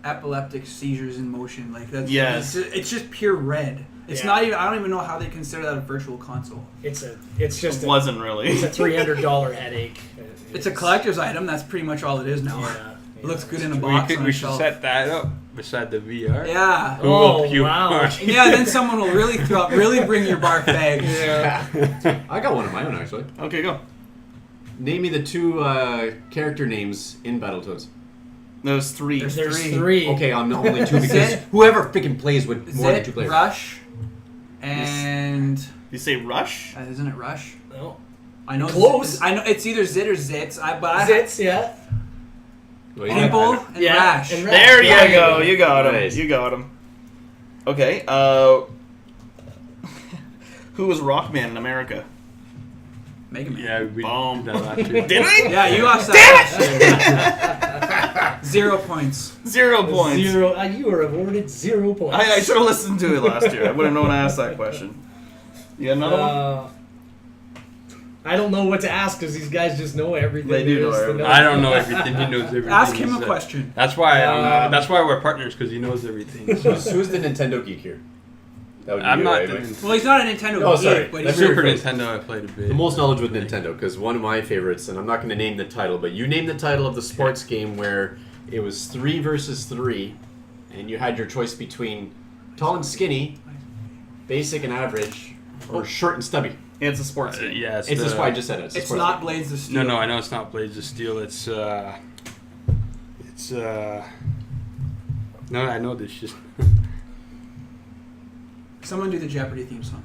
epileptic seizures in motion. Like that's Yes. it's just pure red. It's Yeah. not even. I don't even know how they consider that a virtual console. It's It just wasn't really. it's a $300 headache. It's a collector's item. That's pretty much all it is now. Yeah, It looks good in a We, box on a we should shelf. set that up beside the VR. Yeah. Who will Oh, puke wow. more? Yeah, then someone will really bring your barf bags. I got one of my own actually. Okay, go. Name me the 2 character names in Battletoads. There's 3. There's Three. 3. Okay, I'm only 2 because Zit. whoever freaking plays with more than 2 Zit, players. Rush, and You say Rush? isn't it Rush? No. I know. Close. I know it's either Zit or Zits. But Zits, yeah. Well, you People got- and Yeah, Rash. and Rash. There you Yeah. go. You got him. Nice. You got him. Okay. Who was Rockman in America? Mega Man. Yeah, we Boom. did that too. Did we? Yeah, you lost that. 0 points. 0 points. 0. You are awarded 0 points. I should have listened to it last year. I would have known to ask that question. You got another one? I don't know what to ask because these guys just know everything. They do there know is to everything. I don't know everything. He knows everything. Ask him a So question. That's why. That's why we're partners because he knows everything. Who's the Nintendo geek here? That would be I'm you, not right, the Mike? Well, he's not a Nintendo Oh, geek, sorry. but Let he's me Super rephrase. Nintendo, I played a bit. The most knowledge with Nintendo, because one of my favorites, and I'm not going to name the title, but you named the title of the sports game where it was 3 versus 3, and you had your choice between tall and skinny, basic and average, or short and stubby. It's a sports game. Yeah, It's just why I just said it. It's, a It's sports not game. Blades of Steel. No, I know it's not Blades of Steel. It's No, I know this shit. Someone do the Jeopardy theme song.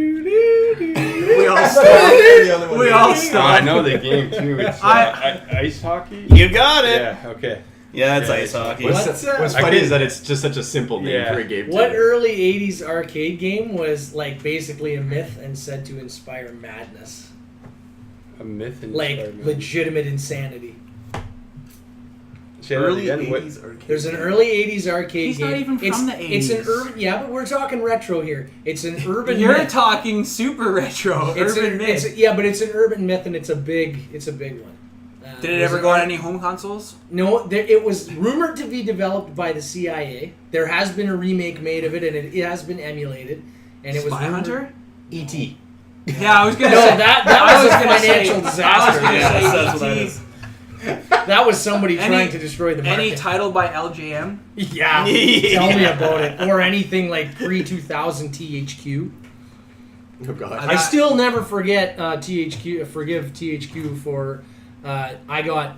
We all stopped. We all Oh, I stopped. know the game too. It's ice hockey. You got it. Yeah. Okay. Yeah, it's Yeah, ice hockey. What's I funny could- is that it's just such a simple name Yeah. for a game. What too. early 80s arcade game was like basically a myth and said to inspire madness? A myth and Like legitimate insanity. Early Again, what- 80s arcade. There's an early 80s arcade He's game. not even from it's, the It's an 80s. urban, yeah, but we're talking retro here. It's an urban You're myth. talking super retro. It's urban an, myth. it's, yeah, but it's an urban myth and it's a big one. Did it ever go on any home consoles? No, it was rumored to be developed by the CIA. There has been a remake made of it, and it has been emulated. And it was Spy rumored- Hunter? E.T. Yeah, I was gonna No, say that I was a gonna say- financial I was disaster. gonna Yeah, say that's what that E.T. is. That was somebody Any- trying to destroy the market. Any title by LJM? Yeah, tell me about it. Or anything like pre-2000 THQ. Oh god. I still never forget THQ. Forgive THQ for I got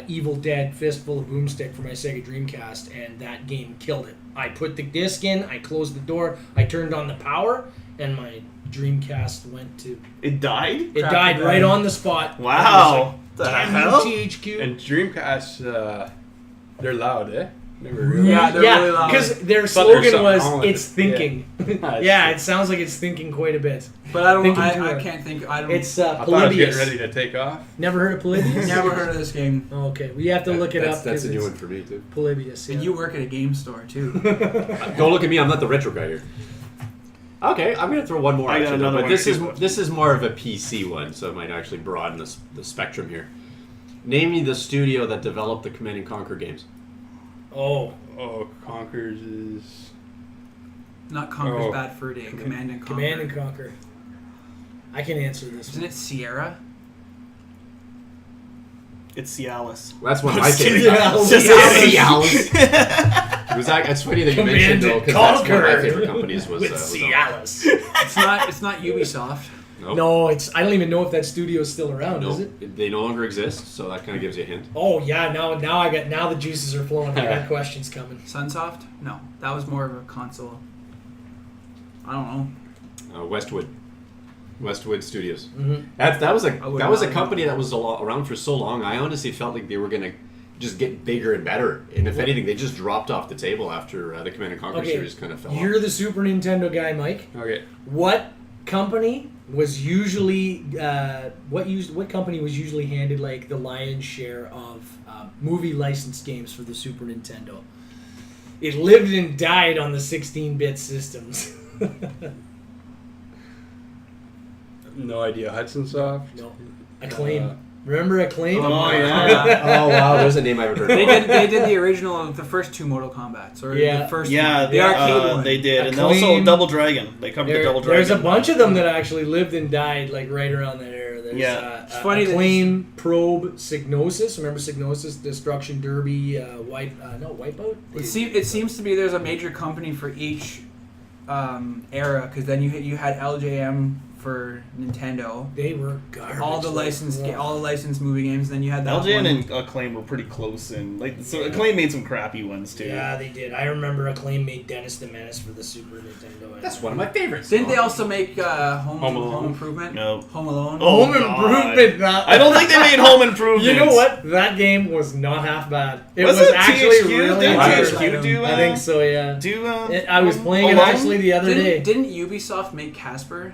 Evil Dead Fistful of Boomstick for my Sega Dreamcast, and that game killed it. I put the disc in, I closed the door, I turned on the power, and my Dreamcast went to. It died? It Crap, died it right died. on the spot. Wow. The Damn hell? you, THQ. And Dreamcast, they're loud, eh? Never really. Yeah, they're really loud. because their Thought there was slogan was something wrong with "It's it. thinking." Yeah. Yeah, it sounds like it's thinking quite a bit. But I don't. Thinking I too can't think. I don't. It's I thought I was Polybius. getting ready to take off. Never heard of Polybius? never heard of this game. Oh, okay, we have to look it that's, up. That's 'cause a new it's one for me too. Polybius. Yeah. And you work at a game store too. Don't look at me. I'm not the retro guy here. Okay, I'm gonna throw one more. I got Actually, though, another but one. this is more of a PC one, so it might actually broaden the spectrum here. Name me the studio that developed the Command and Conquer games. Oh, Oh, Conkers is. Not Conquer's Oh. Bad Fur Day. Command and Conquer. Command and Conquer. I can answer this. Isn't it Sierra? It's Cialis. Well, that's one of my favorite. Cialis. Cialis. It was it's funny that you mentioned Command though, and because that's one of Conquer my favorite companies was. with was Cialis. It's not. It's not Ubisoft. Nope. No, it's. I don't even know if that studio is still around. No, Is it? they no longer exist, so that kind of gives you a hint. Oh yeah, now the juices are flowing. I got questions coming. Sunsoft? No, that was more of a console. I don't know. Westwood Studios. Mm-hmm. That was a I would that was a not company know. that was around for so long. I honestly felt like they were gonna just get bigger and better, and if anything, they just dropped off the table after the Command and Conquer Okay, series kind of fell you're off. the Super Nintendo guy, Mike. Okay. What company was usually what company was usually handed like the lion's share of movie licensed games for the Super Nintendo? It lived and died on the 16-bit systems. No idea. Hudson Soft. No, Acclaim. Remember Acclaim? Oh, yeah. Oh wow, there's a name I haven't heard. They did the original of the first two Mortal Kombats, or Yeah. the first Yeah, one. The arcade one. they did, and Acclaim. also Double Dragon. They covered the Double Dragon. There's a bunch of them that actually lived and died like right around that era. There's, Yeah. It's funny that- Acclaim, Probe, Psygnosis. Remember Psygnosis? Destruction Derby, Wipeout. It seems to be there's a major company for each era, because then you had LJM for Nintendo, They were garbage. all the licensed movie games. And then you had that LJN one. and Acclaim were pretty close, and so Acclaim made some crappy ones too. Yeah, they did. I remember Acclaim made Dennis the Menace for the Super Nintendo. That's one of my favorites. Didn't they also make Home Alone? Home Improvement? No. Home Alone. Oh, Home God. Improvement. I don't think they made Home Improvement. You know what? That game was not half bad. It Was was it actually THQ? really Did good. THQ do? I think so. Yeah. I was playing it Alone? actually the other day. Didn't Ubisoft make Casper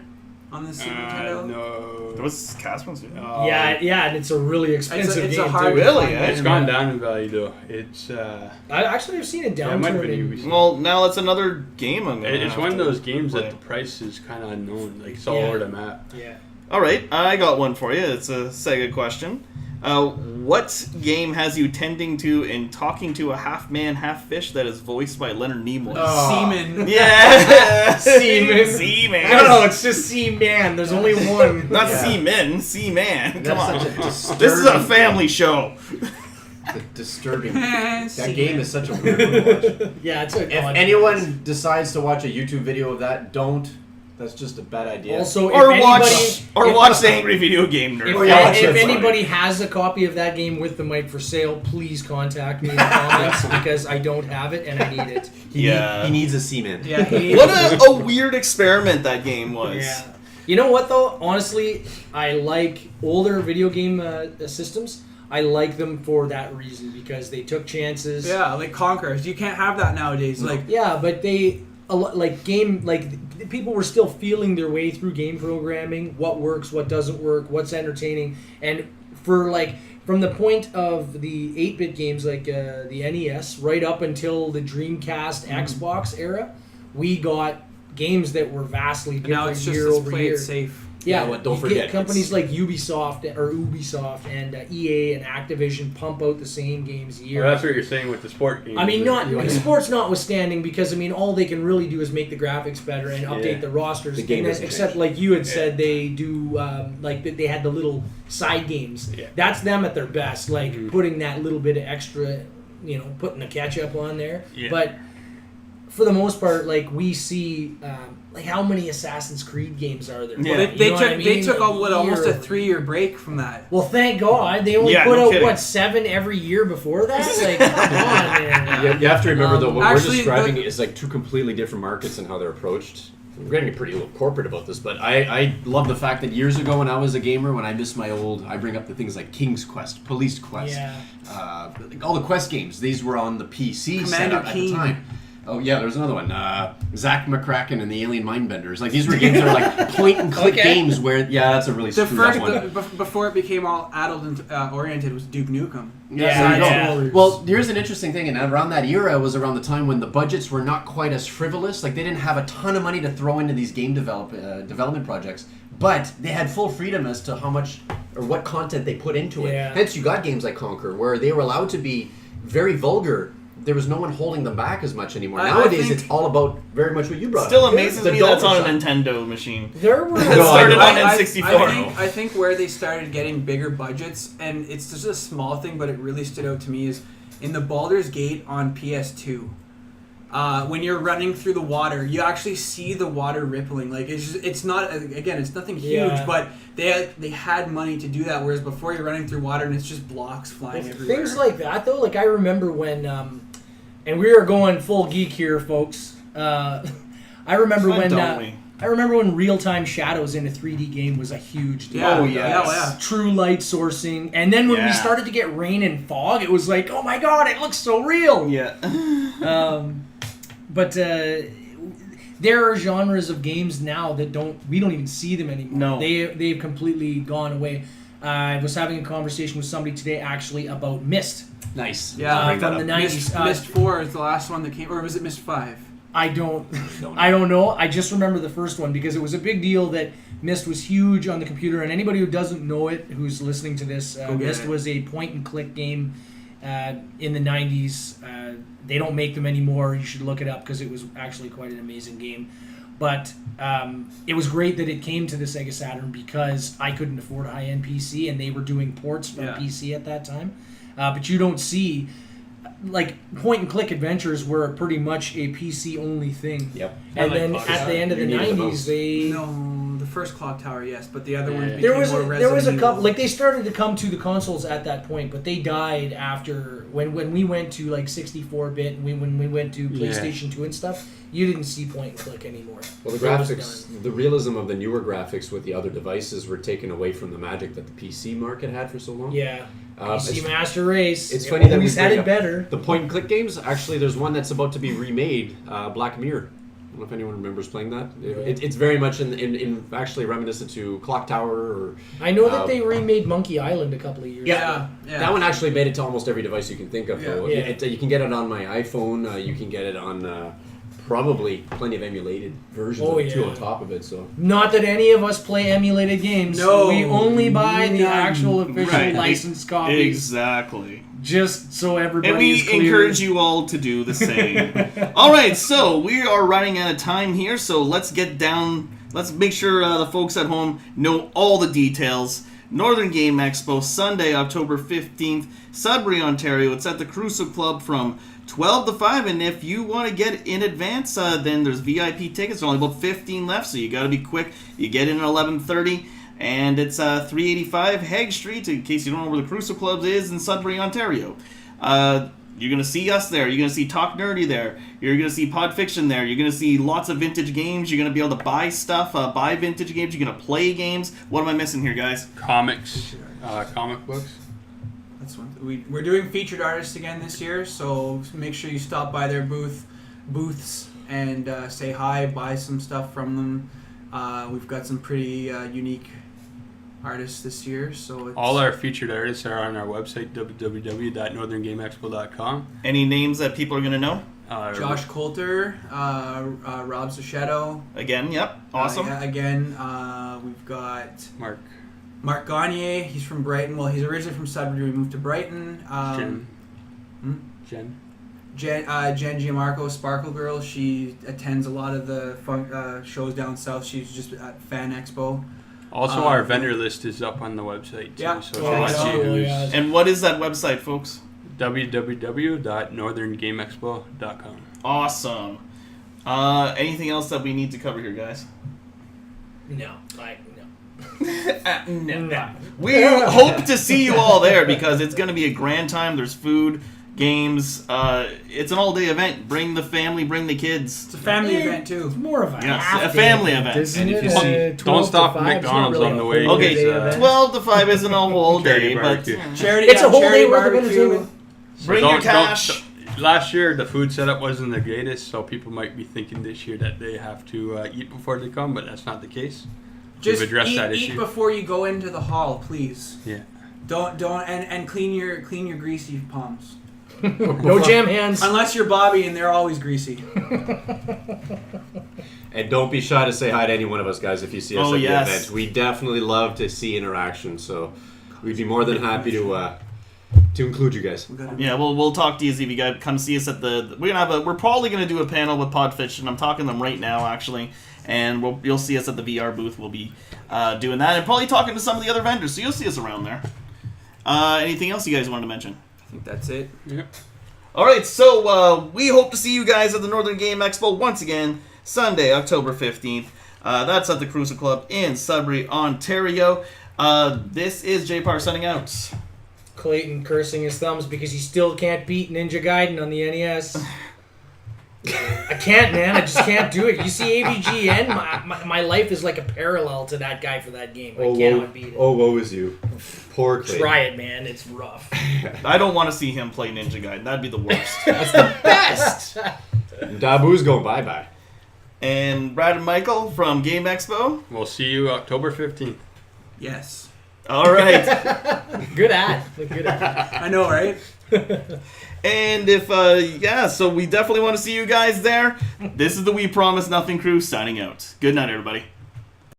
on the Super Nintendo? No. There was Casper's. Yeah, and it's a really expensive It's a game hard too. Really? to find It's game. gone down in value though. It's I actually have seen a yeah, it might have downturn. been in- Ubisoft. Well, now it's another game. I'm gonna It's have one of to those games play. that the price is kind of unknown. Like it's all Yeah. over the map. Yeah. All right, I got one for you. It's a Sega question. What game has you tending to and talking to a half man, half fish that is voiced by Leonard Nimoy? Seaman. Yeah, Seaman. Seaman. No, it's just C-Man. There's only one. Not Yeah. Seaman, Seaman. Come on, Such a disturbing, this is a family show. disturbing. That Seaman. game is such a weird one to watch. Yeah, it's a If anyone decides to watch a YouTube video of that, don't. That's just a bad idea. Also, Or if watch, anybody, watch the Angry Video Game Nerd. If, Oh, yeah, watch if that, sorry. anybody has a copy of that game with the mic for sale, please contact me in the comments because I don't have it and I need it. Yeah. he needs a seaman. Yeah, he, What a weird experiment that game was. Yeah. You know what though? Honestly, I like older video game systems. I like them for that reason because they took chances. yeah, like Conquerors. You can't have that nowadays. Like, Yeah, but people were still feeling their way through game programming, what works, what doesn't work, what's entertaining, and for from the point of the 8-bit games like the NES right up until the Dreamcast, Xbox era, we got games that were vastly different now it's just year let's over play year. it safe. Yeah, Yeah, well, don't you forget, get companies it's- like Ubisoft and EA and Activision pump out the same games year. Well, that's what you're saying with the sport games. I mean, not Yeah. sports notwithstanding, because I mean, all they can really do is make the graphics better and update Yeah. the rosters. The game And then- doesn't except, change. like you had said, they do they had the little side games. Yeah. That's them at their best, like Mhm. putting that little bit of extra, putting the ketchup on there. Yeah. But for the most part, like we see, like how many Assassin's Creed games are there? Yeah. Well, You they know what took I mean? they took Like, almost a year- 3-year break from that. Well, thank God they only Yeah, put no out kidding. 7 every year before that. Like, come on, man. You have to remember though, what Actually, we're describing the- is like two completely different markets and how they're approached. We're getting pretty little corporate about this, but I love the fact that years ago when I was a gamer, when I missed my I bring up the things like King's Quest, Police Quest, Yeah. all the Quest games. These were on the PC Commander setup at the Keen. time. Oh yeah, there's another one. Zach McCracken and the Alien Mindbenders. Like these were games that were like point and click Okay. games where that's a really The screwed up first one. before it became all adult and oriented was Duke Nukem. Yeah, there you go. yeah. Well, here's an interesting thing, and around that era was around the time when the budgets were not quite as frivolous. Like they didn't have a ton of money to throw into these game development projects, but they had full freedom as to how much or what content they put into it. Yeah. Hence, you got games like Conquer, where they were allowed to be very vulgar. There was no one holding them back as much anymore. I Nowadays, think- it's all about very much what you brought Still up. amazes The me that's on dollar a sign. Nintendo machine. There were It started I on N64. I think where they started getting bigger budgets, and it's just a small thing, but it really stood out to me, is in the Baldur's Gate on PS2. When you're running through the water, you actually see the water rippling. Like it's not again, it's nothing huge, Yeah. but they had money to do that. Whereas before you're running through water and it's just blocks flying everywhere. things like that though. Like I remember when, and we are going full geek here, folks. I remember Why when. don't we? I remember when real-time shadows in a 3D game was a huge deal. Yeah, Oh, yeah, yes. yeah. True light sourcing, and then when Yeah. we started to get rain and fog, it was like, oh my god, it looks so real. Yeah. But there are genres of games now that we don't even see them anymore. No. They've completely gone away. I was having a conversation with somebody today actually about Myst. Nice. Yeah, Bring that from up. the 90s. Myst 4 is the last one that came, or was it Myst 5? I don't know. I just remember the first one because it was a big deal that Myst was huge on the computer, and anybody who doesn't know it, who's listening to this, Myst was a point-and-click game in the 90s. They don't make them anymore. You should look it up because it was actually quite an amazing game. But it was great that it came to the Sega Saturn because I couldn't afford a high-end PC, and they were doing ports from PC at that time. But you don't see... Like, point-and-click adventures were pretty much a PC-only thing. Yep. And then at the end of the 90s, they... No, the first Clock Tower, yes, but the other ones became There was more a couple... Like, they started to come to the consoles at that point, but they died after... When we went to, like, 64-bit, and when we went to PlayStation 2 and stuff, you didn't see point-and-click anymore. Well, the graphics, the realism of the newer graphics with the other devices were taken away from the magic that the PC market had for so long. Yeah. PC Master Race. It's funny that we had it better. The point-and-click games, actually, there's one that's about to be remade, Black Mirror. I don't know if anyone remembers playing that. It's very much in actually reminiscent to Clock Tower. Or I know that they remade Monkey Island a couple of years ago. Yeah. That one actually made it to almost every device you can think of, though. Yeah. You can get it on my iPhone. You can get it on probably plenty of emulated versions of it, too, on top of it. So not that any of us play emulated games. No. We only buy the actual official licensed copies. Exactly. Just so everybody And we is clear. encourage you all to do the same. All right, so we are running out of time here, so let's get down. Let's make sure the folks at home know all the details. Northern Game Expo, Sunday, October 15th, Sudbury, Ontario. It's at the Crusoe Club from 12 to 5, and if you want to get in advance, then there's VIP tickets. There's only about 15 left, so you got to be quick. You get in at 11:30. And it's 385 Hague Street, in case you don't know where the Crusoe Club is, in Sudbury, Ontario. You're going to see us there. You're going to see Talk Nerdy there. You're going to see Pod Fiction there. You're going to see lots of vintage games. You're going to be able to buy stuff, buy vintage games. You're going to play games. What am I missing here, guys? Comics, comic books. That's one. We're doing featured artists again this year, so make sure you stop by their booths and say hi, buy some stuff from them. We've got some pretty unique artists this year, so all our featured artists are on our website, www.northerngameexpo.com. Any names that people are going to know? Josh Coulter, Rob Sachetto. Again, yep. Awesome. We've got Mark Gagne. He's from Brighton. Well, he's originally from Sudbury. We moved to Brighton. Jen Giamarco, Sparkle Girl. She attends a lot of the shows down south. She's just at Fan Expo. Also, our vendor list is up on the website, too. Yeah. So if you want to see who's... And what is that website, folks? www.northerngameexpo.com. Awesome. Anything else that we need to cover here, guys? No. No. We hope to see you all there because it's going to be a grand time. There's food, games. It's an all-day event. Bring the family, bring the kids. It's a family event, too. It's more of a a family event. Isn't And if you it? see, don't stop at McDonald's on the way. Okay, 12 to 5 isn't a whole day, but Charity. It's a whole day charity worth of barbecue. entertainment. bring your cash. Last year, the food setup wasn't the greatest, so people might be thinking this year that they have to eat before they come, but that's not the case. Just We've addressed that eat issue. before you go into the hall, please. Yeah. Don't and clean your greasy palms. No jam hands. Unless you're Bobby and they're always greasy. And don't be shy to say hi to any one of us, guys, if you see us at the event. We definitely love to see interaction, so we'd be more than happy to include you guys. Yeah, we'll talk to you if you guys come see us at the. We're probably gonna do a panel with Podfish, and I'm talking to them right now actually, and you'll see us at the VR booth. We'll be doing that, and probably talking to some of the other vendors. So you'll see us around there. Anything else you guys wanted to mention? I think that's it. Yep. All right, so we hope to see you guys at the Northern Game Expo once again, Sunday, October 15th. That's at the Crusoe Club in Sudbury, Ontario. This is Jpar signing out. Clayton cursing his thumbs because he still can't beat Ninja Gaiden on the NES. I can't, man. I just can't do it. You see AVGN? My life is like a parallel to that guy for that game. I cannot beat it. Oh, woe is you. Poor Clayton. Try it, man. It's rough. I don't want to see him play Ninja Gaiden. That'd be the worst. That's the best. Da Boo's going bye-bye. And Brad and Michael from Game Expo. We'll see you October 15th. Yes. All right. Good ad. Good ad. I know, right? And if, so we definitely want to see you guys there. This is the We Promise Nothing crew signing out. Good night, everybody.